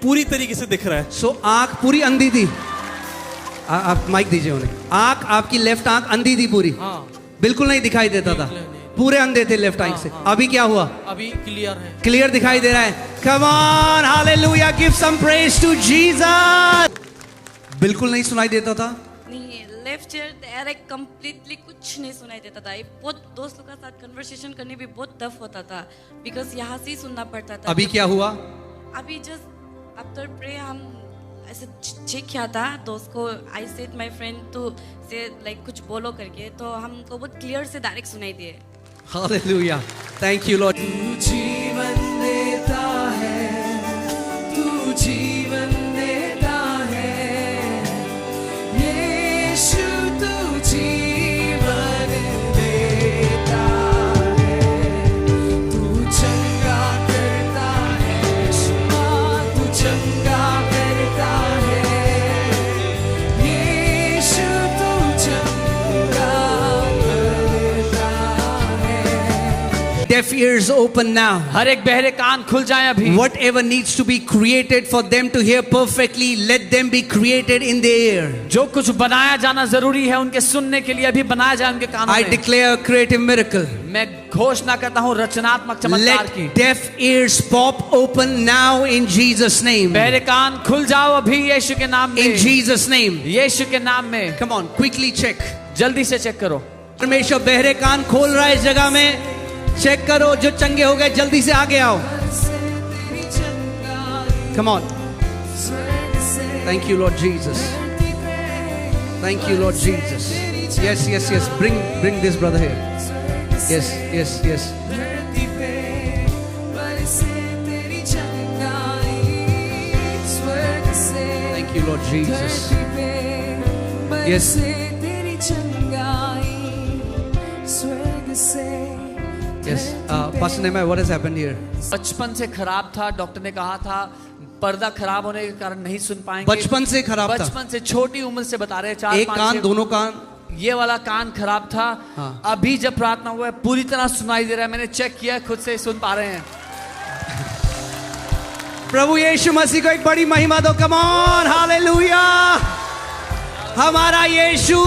पूरी तरीके से दिख रहा है। सो आंख पूरी अंधी थी। आप माइक दीजिए उन्हें। आंख आपकी लेफ्ट आंख अंधी थी पूरी। हाँ, बिल्कुल नहीं दिखाई देता था, नहीं। पूरे अंधे थे लेफ्ट आंख से। अभी क्या हुआ? अभी क्लियर है। क्लियर दिखाई दे रहा है। Come on, hallelujah, give some praise to Jesus. बिल्कुल नहीं सुनाई देता था। नहीं, लेफ्ट ईयर डायरेक्ट कंप्लीटली कुछ नहीं सुनाई देता था। ये बहुत दोस्तों के साथ कन्वर्सेशन करने भी बहुत टफ होता था, बिकॉज यहाँ से ही सुनना पड़ता था। अभी क्या हुआ? अभी जस्ट आफ्टर प्रे हम ऐसे चेक किया था दोस्त को। I said my friend to say like कुछ बोलो करके, तो हमको बहुत क्लियर से डायरेक्ट सुनाई दिए। Hallelujah, thank you Lord. तू जीवन देता है, तू जीवन देता है, यीशु तू जीवन देता है, तू चंगा करता है, तू चंगा करता है, यीशु तू चंगा करता है। Deaf ears open now. हर एक बहरे कान खुल जाएं अभी। Whatever needs to be created for them to hear perfectly, let them be created in their ear. जो कुछ बनाया जाना जरूरी है उनके सुनने के लिए अभी बनाया जाए उनके कानों I में। declare a creative miracle. मैं घोषणा करता हूँ रचनात्मक चमत्कार की। Let deaf ears pop open now in Jesus' name. बहरे कान खुल जाओ अभी यीशु के नाम In में। Jesus' name. यीशु के नाम में। Come on, quickly check. जल्दी से चेक करो। परमेश्वर बहरे कान खोल रहा है इस जगह में। चेक करो, जो चंगे हो गए जल्दी से आगे आओ। Come on. Thank you, Lord Jesus. Thank you, Lord Jesus. Yes, yes, yes. Bring this brother here. Yes, yes, yes. Thank you, Lord Jesus. Yes. Yes. Pastor Nehemiah, what has happened here? बचपन से खराब था। Doctor ने कहा था पर्दा खराब होने के कारण नहीं सुन पाएंगे। बचपन से खराब था। बचपन से छोटी उम्र से बता रहे हैं। 4 एक 5 कान, दोनों कान। ये वाला कान खराब था। हाँ। अभी जब प्रार्थना हुआ है पूरी तरह सुनाई दे रहा है। मैंने चेक किया, खुद से सुन पा रहे हैं। प्रभु यीशु मसीह को एक बड़ी महिमा दो। कम ऑन, हालेलुया। हमारा यीशु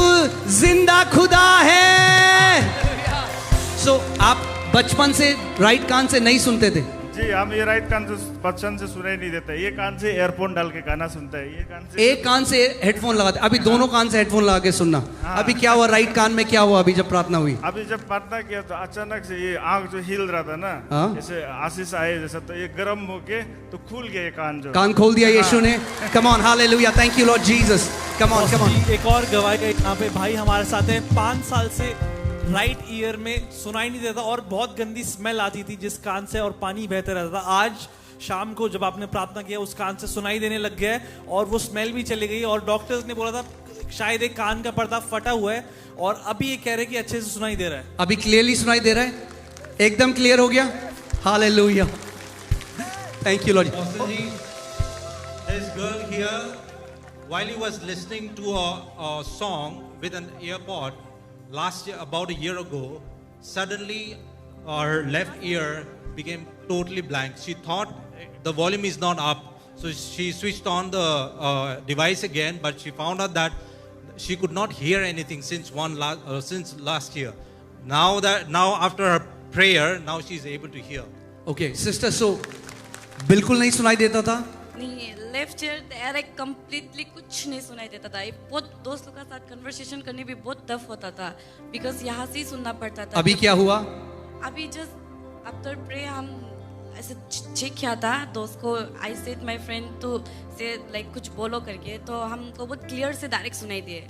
जिंदा खुदा है। सो आप बचपन से राइट कान से नहीं सुनते थे? जी, हम ये राइट कान से बचपन से सुनाई नहीं देता। ये कान से एयरफोन डाल के गाना सुनता है। ये कान से एक कान से हेडफोन लगाते, अभी दोनों कान से हेडफोन लगा के सुनना। अभी क्या हुआ राइट कान में? क्या हुआ अभी जब प्रार्थना हुई? अभी जब प्रार्थना किया तो अचानक से ये आंख जो हिल रहा था ना, हाँ। जैसे आशीष आए जैसा, तो ये गर्म होके तो खुल गया ये कान जो। कान खोल दिया यीशु ने। कम on, hallelujah, thank you Lord Jesus. Come on, come on. एक और गवाही का यहाँ पे भाई हमारे साथ है। 5 साल से राइट ईयर में सुनाई नहीं देता और बहुत गंदी स्मेल आती थी जिस कान से, और पानी बहते रहता था। आज शाम को जब आपने प्रार्थना किया उस कान से सुनाई देने लग गया है और वो स्मेल भी चली गई। और डॉक्टर्स ने बोला था शायद एक कान का पर्दा फटा हुआ है, और अभी ये कह रहे हैं कि अच्छे से सुनाई दे रहा है। अभी क्लियरली सुनाई दे रहा है, एकदम क्लियर हो गया। Hallelujah, thank you Lord. This girl here, while he was listening to a song with an earpod last year, about a year ago, suddenly her left ear became totally blank. She thought the volume is not up, so she switched on the device again, but she found out that she could not hear anything since last year. Now after her prayer, now she is able to hear. Okay sister, so बिल्कुल नहीं सुनाई देता था? नहीं, left ear direct completely कुछ नहीं सुनाई देता था। ये बहुत दोस्तों के साथ कन्वर्सेशन करने भी बहुत टफ होता था, बिकॉज यहाँ से ही सुनना पड़ता था। अभी क्या हुआ? अभी जस्ट आफ्टर प्रे हम ऐसे चेक किया था दोस्त को। I said my friend to say like कुछ बोलो करके, तो हमको बहुत क्लियर से डायरेक्ट सुनाई दिए।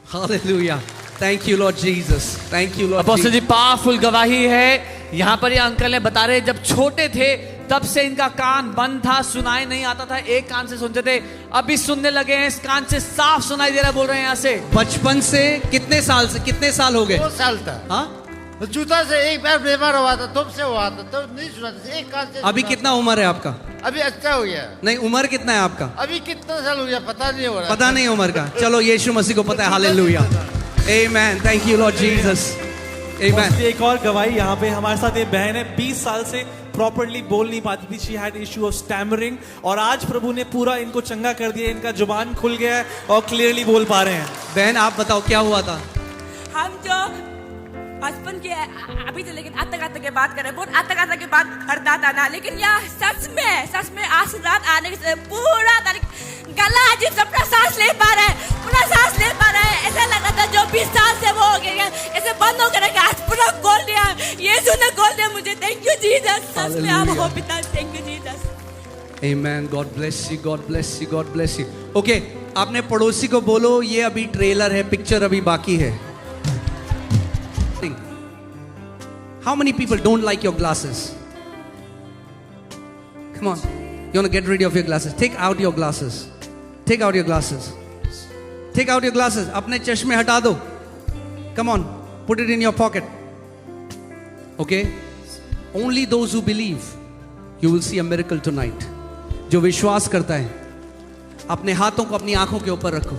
Hallelujah, thank you Lord Jesus, thank you Lord. Apostle ji powerful गवाही है। यहाँ पर ये अंकल ने बता रहे जब छोटे थे तब से इनका कान बंद था, सुनाई नहीं आता था, एक कान से सुनते थे, अभी सुनने लगे हैं, इस कान से साफ सुनाई दे रहा, बोल रहे हैं यहाँ से। बचपन से कितने साल हो गए? 2 साल था। हाँ, जूता से एक बार बीमार हुआ था, तब से हुआ था, तब नहीं सुना था, एक कान से। अभी कितना उम्र है आपका? अभी अच्छा हो गया। नहीं, उम्र कितना है आपका? अभी कितना साल हो गया पता नहीं हो रहा। पता नहीं उम्र का। चलो यीशु मसीह को पता है। Hallelujah, amen, thank you Lord Jesus, amen. एक और गवाही यहाँ पे हमारे साथ ये बहन है। 20 साल से प्रॉपरली बोल नहीं पाती थी, she had issue of stammering, और आज प्रभु ने पूरा इनको चंगा कर दिया, इनका जुबान खुल गया है और क्लियरली बोल पा रहे हैं। बहन आप बताओ क्या हुआ था? हम जो बचपन के अभी से लेकिन आज तक के बात करें, बहुत आज तक के बात करता था ना, लेकिन यह सच में आज रात आने से पूरा गला अजीब सा पूरा सांस ले पा रहा है, पूरा सांस ले पा रहा है। ऐसा लगा था जो 20 साल से वो हो गया ऐसे बंद हो गया, आज पूरा खोल दिया, यीशु ने खोल दिया मुझे। थैंक यू जीसस, सच में आप हो पिता, thank you Jesus. Amen. God bless you. God bless you. God bless you. Okay, आपने पड़ोसी को बोलो ये अभी ट्रेलर है, पिक्चर अभी बाकी है। How many people don't like your glasses? Come on, you want to get rid of your glasses? Take out your glasses. Take out your glasses. Take out your glasses. अपने चश्मे हटा दो. Come on, put it in your pocket. Okay? Only those who believe, you will see a miracle tonight. जो विश्वास करता है, अपने हाथों को अपनी आंखों के ऊपर रखो.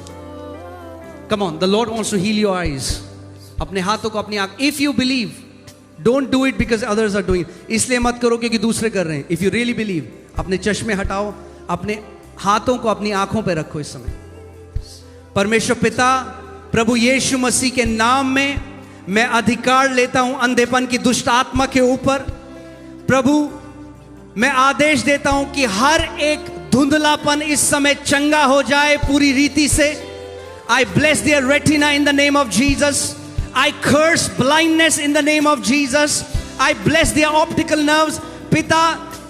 Come on, the Lord wants to heal your eyes. अपने हाथों को अपनी आंख. If you believe, don't do it because others are doing it. इसलिए मत करो क्योंकि दूसरे कर रहे हैं. If you really believe, अपने चश्मे हटाओ, अपने हाथों को अपनी आंखों पे रखो इस समय. परमेश्वर पिता, प्रभु यीशु मसीह के नाम में मैं अधिकार लेता हूं अंधेपन की दुष्ट आत्मा के ऊपर. प्रभु मैं आदेश देता हूं कि हर एक धुंधलापन इस समय चंगा हो जाए पूरी रीति से. I bless their retina in the name of Jesus. I curse blindness in the name of Jesus. I bless their optical nerves. पिता,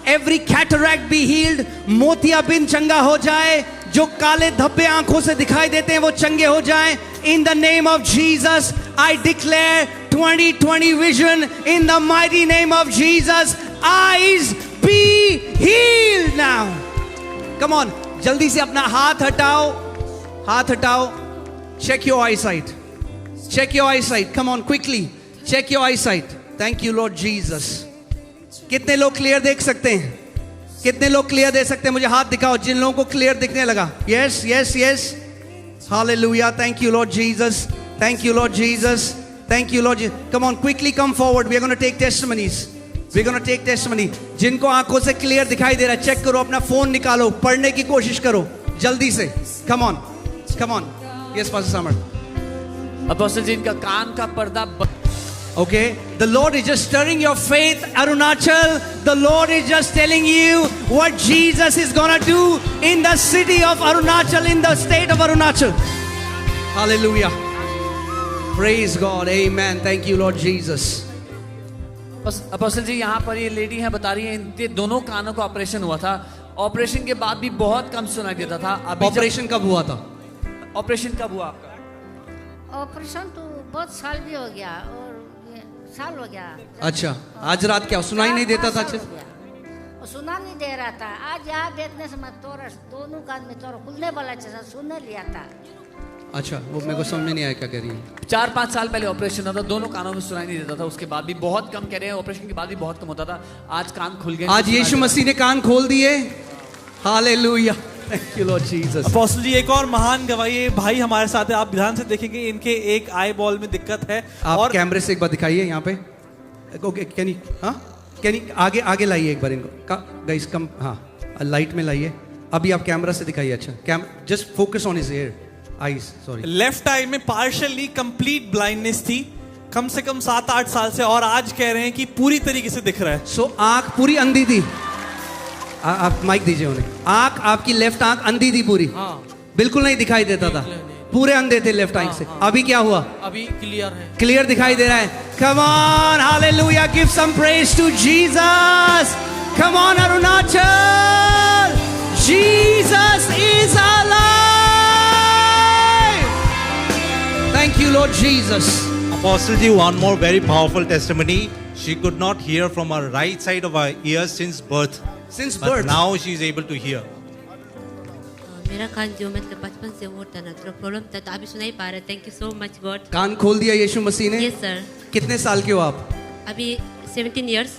every cataract be healed. मोतियाबिंद चंगा हो जाए. जो काले धब्बे आंखों से दिखाई देते हैं वो चंगे हो जाएं. In the name of Jesus, I declare 20/20 vision in the mighty name of Jesus. Eyes be healed now. Come on, जल्दी से अपना हाथ हटाओ. हाथ हटाओ. Check your eyesight. Check your eyesight. Come on, quickly. Check your eyesight. Thank you, Lord Jesus. कितने लोग clear देख सकते हैं? कितने लोग क्लियर देख सकते हैं? मुझे हाथ दिखाओ जिन लोगों को क्लियर दिखने लगा. Yes, yes, yes. Hallelujah. Thank you, Lord Jesus. Thank you, Lord Jesus. Thank you, Lord Jesus. Come on, quickly come forward. We are going to take testimonies. We are going to take testimony. जिनको आंखों से clear दिखाई दे रहा है, check करो, अपना phone निकालो, पढ़ने की कोशिश करो जल्दी से. Come on. Come on. Yes, Pastor Samar. Apostle ji, इनका कान का पर्दा Okay, the Lord is just stirring your faith, Arunachal. The Lord is just telling you what Jesus is gonna do in the city of Arunachal, in the state of Arunachal. Hallelujah. Praise God. Amen. Thank you, Lord Jesus. Apostle ji, यहाँ पर ये lady है, बता रही है इनके दोनों कानों का ऑपरेशन हुआ था. ऑपरेशन के बाद भी बहुत कम सुनाई देता था. अभी ऑपरेशन कब हुआ था? ऑपरेशन कब हुआ आपका? ऑपरेशन तो बहुत साल भी हो गया और साल हो गया. अच्छा, आज रात क्या सुनाई नहीं देता था? अच्छे और सुना नहीं दे रहा था. आज यहाँ देखने से मैं तोरा दोनों कान में तोरा खुलने वाला जैसा सुनने लिया था. अच्छा, वो मेरे को समझ में नहीं आया क्या कह रही है. 4-5 साल पहले ऑपरेशन हुआ था, दोनों कानों में सुनाई नहीं देता था. उसके बाद भी बहुत कम, कह रहे हैं ऑपरेशन के बाद भी बहुत कम होता था. आज कान खुल गए. आज यीशु मसीह ने कान खोल दिए. Hallelujah. Thank you, Lord Jesus. Apostle ji, एक और महान गवाही है. भाई हमारे साथ है, आप ध्यान से देखेंगे इनके एक आई बॉल में दिक्कत है. आप और कैमरे से एक बार दिखाइए यहाँ पे. ओके, कैन यू आगे लाइए एक बार इनको. Guys come. हाँ, लाइट में लाइए. अभी आप कैमरा से दिखाइए. अच्छा, just focus on his ear, eyes. Sorry. Left eye में पार्शियली कंप्लीट ब्लाइंडनेस थी कम से कम 7-8 साल से, और आज कह रहे हैं कि पूरी तरीके से दिख रहा है. सो आंख पूरी अंधी थी. आप माइक दीजिए उन्हें. आंख आपकी लेफ्ट आंख अंधी थी पूरी. बिल्कुल नहीं दिखाई देता था. पूरे अंधे थे लेफ्ट आंख से. अभी क्या हुआ? अभी क्लियर है. क्लियर दिखाई दे रहा है. Come on, hallelujah. Give some praise to Jesus. Come on Arunachal. Jesus is alive. Thank you Lord Jesus. Apostle ji, one more very powerful testimony. She could not hear from her right side of her ear since birth. Since But birth. now she is able to hear. मेरा कान जो मतलब बचपन से वो था ना, थोड़ा problem था, तो अभी सुनाई पा रहा है. Thank you so much God. कान खोल दिया यीशु मसीह ने. Yes sir. कितने साल के हो आप? अभी 17 इयर्स.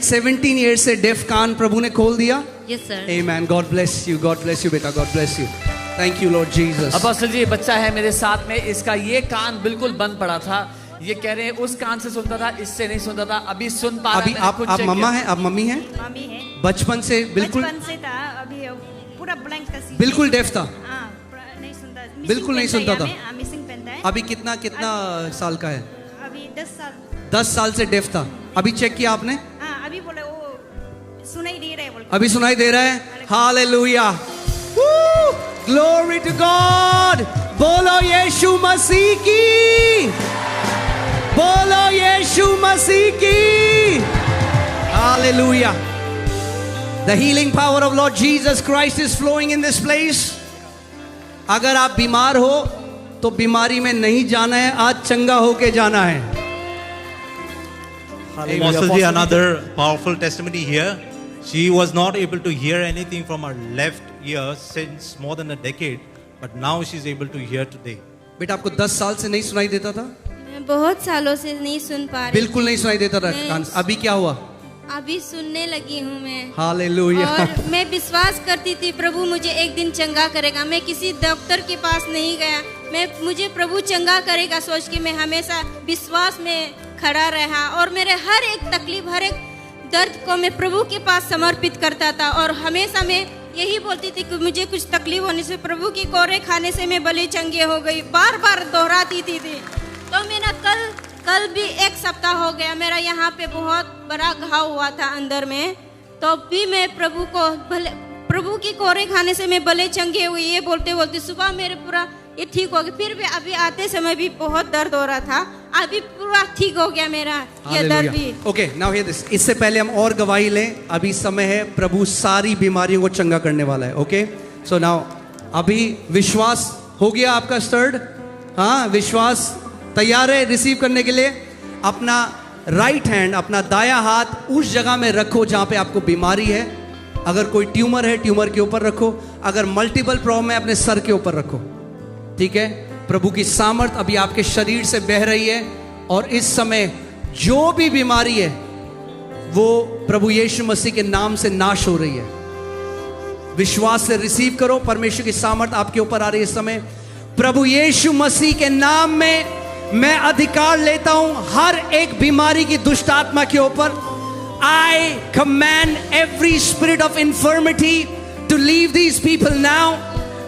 17 years से डेफ कान प्रभु ने खोल दिया. Yes sir. Amen. God bless you. God bless you, बेटा. God bless you. Thank you, Lord Jesus. Apostle ji, बच्चा है मेरे साथ में, इसका ये कान बिल्कुल बंद पड़ा था. ये कह रहे हैं उस कान से सुनता था, इससे नहीं सुनता था, अभी सुन पा रहा अभी है। आप मम्मा हैं, आप मम्मी हैं? मम्मी है। बचपन से बिल्कुल बचपन से था, अभी पूरा ब्लैंक था। बिल्कुल डेफ था? हाँ, नहीं सुनता, बिल्कुल नहीं सुनता था। मिसिंग पहनता है। अभी कितना साल का है? अभी 10 साल। 10 साल से डेफ था। अभी चेक किया आपने? हाँ, अभी बोले वो सुनाई दे रहा है बोल। अभी सुनाई दे रहा है। Hallelujah, glory to God. बोलो यीशु मसीह की, बोलो यीशु मसीह की। हालेलुया। The healing power of Lord Jesus Christ is flowing in this place. अगर आप बीमार हो तो बीमारी में नहीं जाना है, आज चंगा होके जाना है। Apostle ji, another powerful testimony here. She was not able to hear anything from her left ear since more than a decade, but now she's able to hear today. बेटा आपको 10 साल से नहीं सुनाई देता था? मैं बहुत सालों से नहीं सुन पा रही। बिल्कुल नहीं सुनाई देता था कान से। अभी क्या हुआ? अभी सुनने लगी हूँ मैं। हालेलुया। और मैं विश्वास करती थी प्रभु मुझे एक दिन चंगा करेगा। मैं किसी डॉक्टर के पास नहीं गया, मुझे प्रभु चंगा करेगा सोच के मैं हमेशा विश्वास में खड़ा रहा और मेरे हर एक तकलीफ, हर एक दर्द को मैं प्रभु के पास समर्पित करता था। और हमेशा मैं यही बोलती थी कि मुझे कुछ तकलीफ होने से, प्रभु की कोरे खाने से मैं भले चंगे हो गई, बार बार दोहराती थी। तो मेरा कल भी 1 सप्ताह हो गया, मेरा यहाँ पे बहुत बड़ा घाव हुआ था अंदर में। तो भी मैं प्रभु की कोरे खाने से मैं भले चंगे हुई, ये बोलते बोलते सुबह मेरे पूरा ये ठीक हो गया। फिर भी अभी आते समय भी बहुत दर्द हो रहा था, अभी पूरा ठीक हो गया मेरा ये दर्द भी। Okay, now here this. इससे पहले हम और गवाही लें, अभी समय है, प्रभु सारी बीमारियों को चंगा करने वाला है। ओके, सो नाउ अभी विश्वास हो गया आपका स्टर्ड? हाँ, विश्वास तैयार है रिसीव करने के लिए? अपना राइट हैंड, अपना दाया हाथ उस जगह में रखो जहां पे आपको बीमारी है। अगर कोई ट्यूमर है, ट्यूमर के ऊपर रखो। अगर मल्टीपल प्रॉब्लम है, अपने सर के ऊपर रखो। ठीक है, प्रभु की सामर्थ अभी आपके शरीर से बह रही है और इस समय जो भी बीमारी है वो प्रभु यीशु मसीह के नाम से नाश हो रही है। विश्वास से रिसीव करो, परमेश्वर की सामर्थ आपके ऊपर आ रही है इस समय। प्रभु यीशु मसीह के नाम में मैं अधिकार लेता हूं हर एक बीमारी की दुष्ट आत्मा के ऊपर। I command every spirit of infirmity to leave these people now.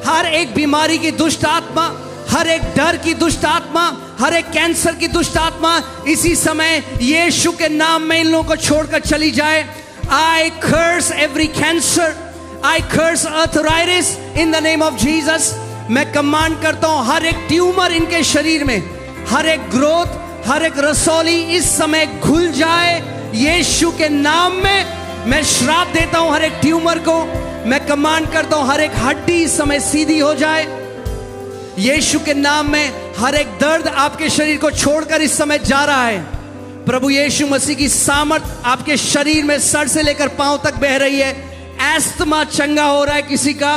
हर एक बीमारी की दुष्ट आत्मा, हर एक डर की दुष्ट आत्मा, हर एक कैंसर की दुष्ट आत्मा इसी समय यीशु के नाम में इन लोगों को छोड़कर चली जाए। I curse every cancer, I curse arthritis in the name of Jesus. मैं कमांड करता हूं हर एक ट्यूमर इनके शरीर में, हर एक ग्रोथ, हर एक रसौली इस समय खुल जाए यीशु के नाम में। मैं श्राप देता हूं हर एक ट्यूमर को। मैं कमांड करता हूं हर एक हड्डी इस समय सीधी हो जाए यीशु के नाम में। हर एक दर्द आपके शरीर को छोड़कर इस समय जा रहा है। प्रभु यीशु मसीह की सामर्थ आपके शरीर में सर से लेकर पांव तक बह रही है। एस्थमा चंगा हो रहा है, किसी का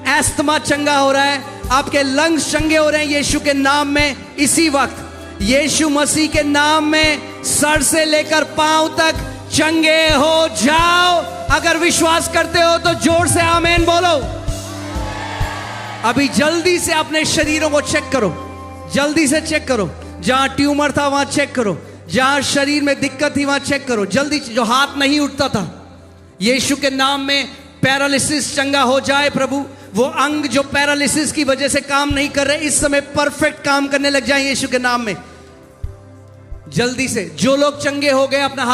एस्थमा चंगा हो रहा है, आपके लंग्स चंगे हो रहे हैं यीशु के नाम में। इसी वक्त यीशु मसीह के नाम में सर से लेकर पांव तक चंगे हो जाओ। अगर विश्वास करते हो तो जोर से आमीन बोलो। अभी जल्दी से अपने शरीरों को चेक करो, जल्दी से चेक करो। जहां ट्यूमर था वहां चेक करो, जहां शरीर में दिक्कत थी वहां चेक करो जल्दी। जो हाथ नहीं उठता था यीशु के नाम में पैरालिसिस चंगा हो जाए। प्रभु वो अंग जो पैरालिसिस की वजह से काम नहीं कर रहे इस समय परफेक्ट काम करने लग जाए यीशु के नाम में। जल्दी से जो लोग चंगे हो गए अपना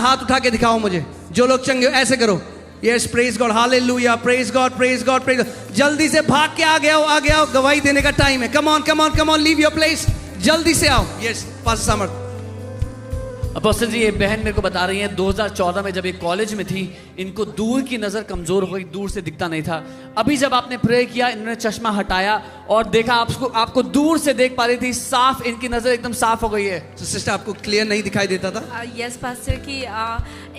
हाथ उठा के दिखाओ मुझे। जो लोग चंगे हो ऐसे करो। Yes, praise God, hallelujah, praise God, praise God, praise God. जल्दी से भाग के आ गए हो, गवाही देने का टाइम है। Come on come on come on, leave your place, जल्दी से आओ। यस, पास सामर्थ। अपोस्टल जी, ये बहन मेरे को बता रही है 2014 में जब ये कॉलेज में थी इनको दूर की नजर कमजोर हो गई, दूर से दिखता नहीं था। अभी जब आपने प्रे किया इन्होंने चश्मा हटाया और देखा आपको दूर से देख पा रही थी, साफ इनकी नजर एकदम साफ हो गई है। तो सिस्टर आपको क्लियर नहीं दिखाई देता था? यस पास्टर की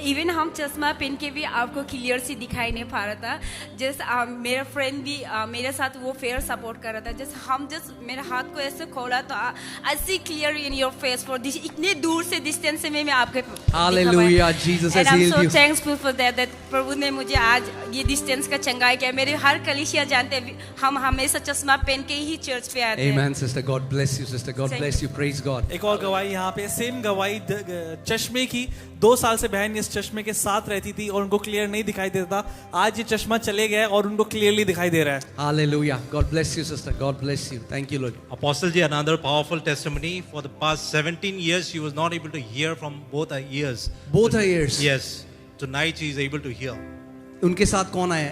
इवन हम चश्मा पहन के भी आपको क्लियर से दिखाई नहीं पा रहा था। जैसे मेरा फ्रेंड भी मेरे साथ वो फेयर सपोर्ट कर रहा था। जैसे मेरे हाथ को ऐसे खोला तो I see clear in your face for this, इतने दूर से डिस्टेंस में मैं आपके hallelujah, Jesus has healed you. I'm so thankful for that प्रभु ने मुझे आज ये डिस्टेंस का चंगाई किया। मेरे हर कलीसिया जानते हैं, हम हमेशा चश्मा पहन के ही चर्च पे आते हैं। Amen, sister. God bless you, sister. God bless you. Praise God. एक और गवाही यहाँ पे, सेम गवाही चश्मे की। 2 साल से बहन इस चश्मे के साथ रहती थी और उनको क्लियर नहीं दिखाई देता। आज ये चश्मा चले गया और उनको क्लियरली दिखाई दे रहा है। Hallelujah. God bless you, sister. God bless you. Thank you, Lord. Apostle ji, another powerful testimony. For the past 17 years, she was not able to hear from both her ears. Both her ears. Yes. Tonight she is able to hear. उनके साथ कौन आया?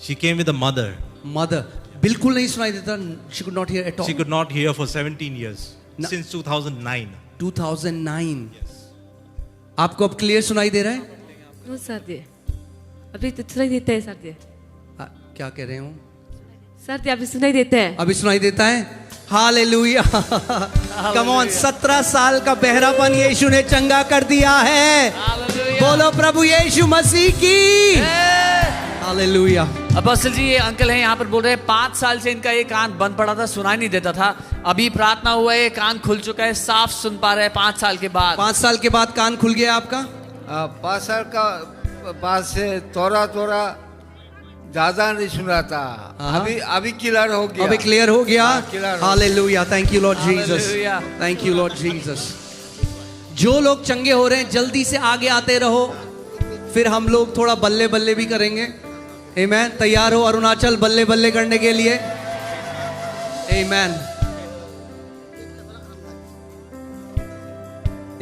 She came with a mother. Mother. बिल्कुल नहीं सुनाई देता. She could not hear at all. She could not hear for 17 years. Since 2009. 2009. आपको अब क्लियर सुनाई दे रहा है? नो सर जी, अभी तो सुनाई देता है सर जी। क्या कह रहे हो? सर जी अभी सुनाई देता है। अभी सुनाई देता है? हालेलुया। कम ऑन, 17 साल का बहरापन यीशु ने चंगा कर दिया है। बोलो प्रभु यीशु मसीह की। हालेलुया। अपोस्टल जी, ये अंकल हैं यहाँ पर बोल रहे हैं 5 साल से इनका ये कान बंद पड़ा था, सुनाई नहीं देता था। अभी प्रार्थना हुआ है, कान खुल चुका है, साफ सुन पा रहे हैं 5 साल के बाद। 5 साल के बाद कान खुल गया आपका? 5 साल का बाद से थोड़ा ज्यादा नहीं सुना था। अभी क्लियर हो गया। अभी क्लियर हो गया। Hallelujah. Thank you Lord Jesus. Hallelujah. Thank you Lord Jesus. जो लोग चंगे हो रहे हैं जल्दी से आगे आते रहो, फिर हम लोग थोड़ा बल्ले बल्ले भी करेंगे। आमेन। तैयार हो अरुणाचल बल्ले बल्ले करने के लिए? आमेन।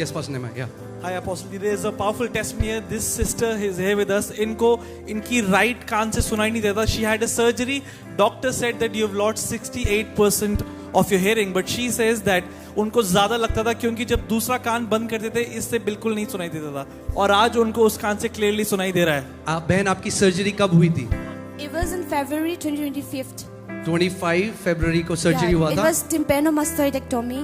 यस पास्टर नेमा, या Hi Apostle, there is a powerful testimony here. This sister is here with us. इनकी राइट कान से सुनाई नहीं देता. She had a surgery. Doctor said that you have lost 68% of your hearing, but she says that उनको ज्यादा लगता था क्योंकि जब दूसरा कान बंद करते थे इससे बिल्कुल नहीं सुनाई देता था, और आज उनको उस कान से क्लियरली सुनाई दे रहा है। बहन आपकी सर्जरी कब हुई थी? It was in February 2025. 25 फरवरी को सर्जरी हुआ था। It was tympanomastoidectomy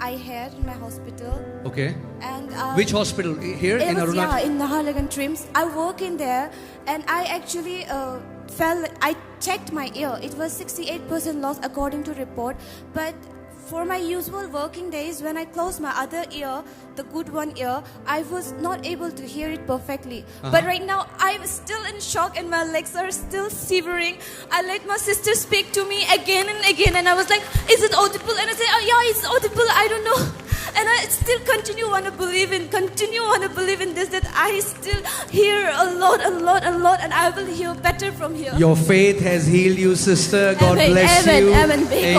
I had in my hospital. Okay. And which hospital? Here in Arunachal? Yeah, in Naharlagan Trims. I work in there, and I actually I checked my ear. It was 68% loss according to report. But for my usual working days, when I close my other ear, the good one ear, I was not able to hear it perfectly. But right now, I'm still in shock and my legs are still shivering. I let my sister speak to me again and again, and I was like, "Is it audible?" And I say, "Oh yeah, it's audible. I don't know." And I still continue want to believe in this, that I still hear a lot, and I will hear better from here. Your faith has healed you, sister. God bless you.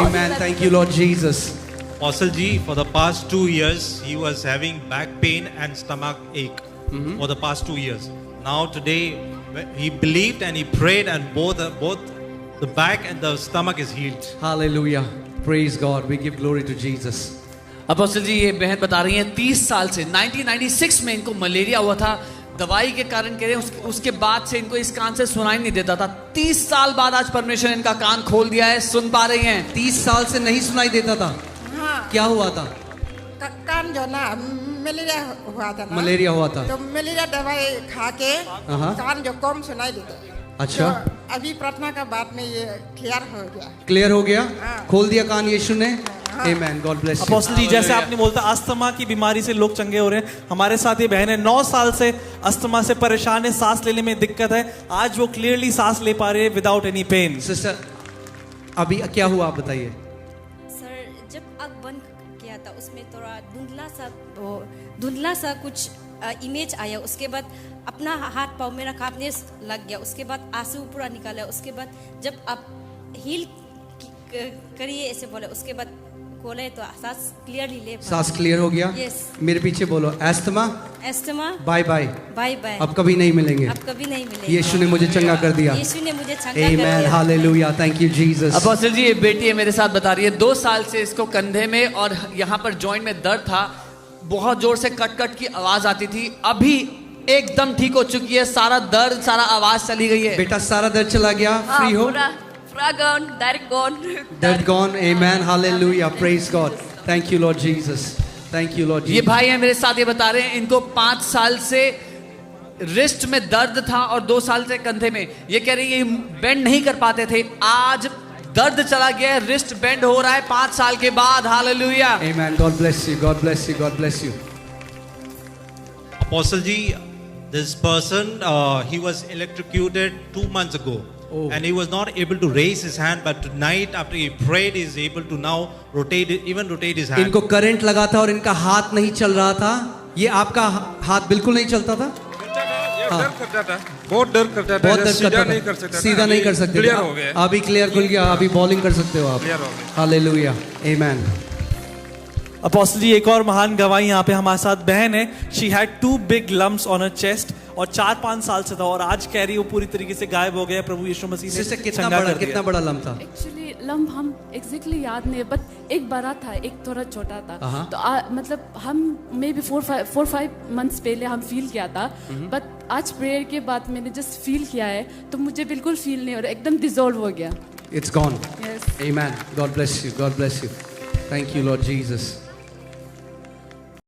Amen. Thank you, Lord Jesus. Apostle ji, for the past 2 years, he was having back pain and stomach ache for the past 2 years. Now today, he believed and he prayed, and both the back and the stomach is healed. Hallelujah. Praise God. We give glory to Jesus. Apostle ji, ये बहन बता रही हैं 30 साल से 1996 में इनको malaria हुआ था, दवाई के कारण कह रहे हैं उसके बाद से इनको इस कान से सुनाई नहीं देता था। 30 साल बाद आज परमेश्वर ने इनका कान खोल दिया है, सुन पा रही हैं। 30 साल से नहीं सुनाई देता था। हाँ। क्या हुआ था? कान जो ना मलेरिया हुआ था ना। मलेरिया हुआ था। तो मलेरिया दवाई खा के कान जो कम सुनाई देता। अच्छा। तो अभी प्रार्थना का बाद में ये क्लियर हो गया। क्लियर हो गया? खोल दिया कान यीशु ने। Amen. God bless you. Apostle ji, जैसे आपने बोलता अस्थमा की बीमारी से लोग चंगे हो रहे हैं, हमारे साथ ये बहन है 9 साल से अस्थमा से परेशान है, सांस लेने में दिक्कत है, आज वो क्लियरली सांस ले पा रहे हैं विदाउट एनी पेन। सिस्टर, अभी क्या हुआ आप बताइए। सर, जब आँख बंद किया था उसमें थोड़ा धुंधला सा कुछ इमेज आया, उसके बाद अपना हाथ पाँव मेरा कांपने लग गया, उसके बाद आंसू पूरा निकाला, उसके बाद जब आप हील करिए ऐसे बोले, उसके बाद बोले तो सांस क्लियरली ले पाए। सांस क्लियर हो गया? यस। मेरे पीछे बोलो, एस्थमा बाय बाय, अब कभी नहीं मिलेंगे, अब कभी नहीं मिलेंगे। यीशु ने मुझे चंगा कर दिया। यीशु ने मुझे चंगा कर दिया। Amen. Hallelujah. Thank you Jesus. Apostle ji, ये बेटी है मेरे साथ बता रही है 2 साल से इसको कंधे में और यहाँ पर जॉइंट में दर्द था, बहुत जोर से कट की आवाज आती थी, अभी एकदम ठीक हो चुकी है, सारा दर्द सारा आवाज चली गई है। बेटा सारा दर्द चला गया, फ्री हो? Gone, direct gone. Dead gone. Amen. Hallelujah. Praise God. Thank you, Lord Jesus. Thank you, Lord Jesus. ये भाई है मेरे साथ, ये बता रहे हैं इनको 5 साल से रिस्ट में दर्द था और 2 साल से कंधे में। ये कह रही है बेंड नहीं कर पाते थे, आज दर्द चला गया है, रिस्ट बेंड हो रहा है 5 साल के बाद। Hallelujah. Amen. God bless you. God bless you. God bless you. Apostle Ji, this person, he was electrocuted 2 months ago. Oh. And he was not able to raise his hand, but tonight after he prayed, he is able to now rotate his hand. इनको current लगा था और इनका हाथ नहीं चल रहा था। ये आपका हाथ बिल्कुल नहीं चलता था? डर करता था, बहुत डर करता था, बहुत दर्द सीधा करता नहीं था। कर सकता था। सीधा नहीं कर सकते क्लियर थे। हो गया। अभी क्लियर खुल गया, अभी बॉलिंग कर सकते हो आप। क्लियर हो गया। हालेलुया, आमेन। अपोस्टल जी, एक और महान गवाही यहाँ पे हमारे साथ बहन है। She had 2 big lumps on her chest और 4-5 साल से था और आज कह रही वो पूरी तरीके से गायब हो गया। प्रभु यीशु मसीह ने सिस्टर चंगा कर दिया। कितना बड़ा लम था? एक्चुअली लम्ब हम एग्जैक्टली याद नहीं है, बट एक बड़ा था, एक थोड़ा छोटा था। तो मतलब हम मे बी 4-5 मंथ्स पहले हम फील किया था, बट आज प्रेयर के बाद मैंने जस्ट फील किया है तो मुझे बिल्कुल फील नहीं हो रहा, एकदम डिसॉल्व हो गया। It's gone. Yes. Amen. God bless you. God bless you. Thank you, Lord Jesus.